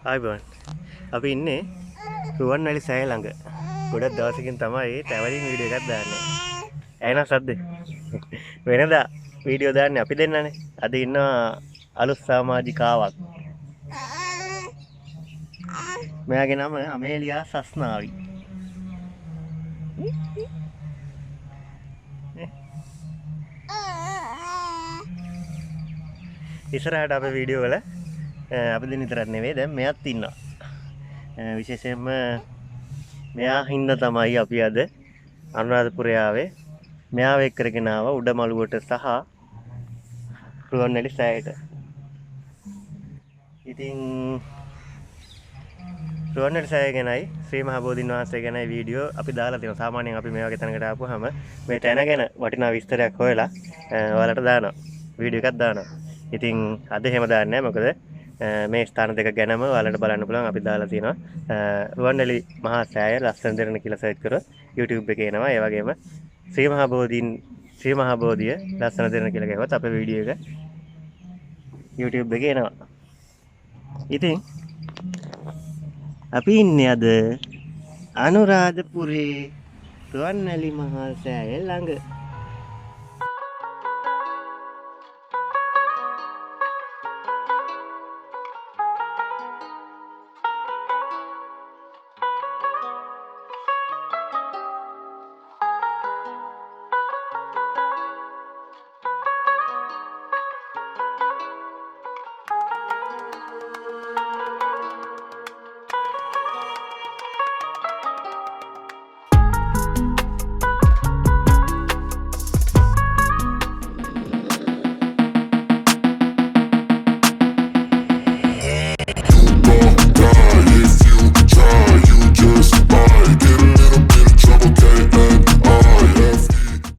ආයිබෝන් අපි ඉන්නේ රුවන්වැලි සෑය ළඟ. ගොඩක් දවසකින් තමයි ට්‍රැවලින් වීඩියෝ එකක් දාන්නේ. ඇයිනා සද්ද? වෙනදා වීඩියෝ දාන්නේ අපි දෙන්නනේ. අද ඉන්නවා අලුත් සමාජිකාවක්. මෙයාගේ නම අමේලියා සස්නාවි. ඉස්සරහට අපේ වීඩියෝ වල අපි දෙන්න විතරක් නෙවෙයි දැන් මෙයාත් ඉන්නවා. විශේෂයෙන්ම මෙයා හින්දා තමයි අපි අද අනුරාධපුරේ ආවේ. මෙයාව එක් කරගෙන ආවා උඩමළුවට සහ රුවන්වැලි සෑයට. ඉතින් රුවන්වැලි සෑය ගැනයි ශ්‍රී මහා බෝධීන් වහන්සේ ගැනයි වීඩියෝ අපි දාලා තියෙනවා. සාමාන්‍යයෙන් අපි මේ වගේ තැනකට ආපුවාම මේ තැන ගැන වටිනා විස්තරයක් හොයලා ඔයාලට දානවා. වීඩියෝ එකක් දානවා. ඉතින් අද එහෙම දාන්නේ නැහැ. මොකද මේ ස්ථාන දෙක ගැනම ඔයාලට බලන්න පුළුවන් අපි දාලා තියෙනවා. රුවන්වැලි මහා සෑය ලස්සන දෙරණ කියලා සර්ච් කරොත් YouTube එකේ එනවා. ඒ වගේම ශ්‍රී මහා බෝධිය ලස්සන දෙරණ කියලා ගහුවත් අපේ වීඩියෝ එක YouTube එකේ එනවා. ඉතින් අපි ඉන්නේ අද අනුරාධපුරේ රුවන්වැලි මහා සෑය ළඟ.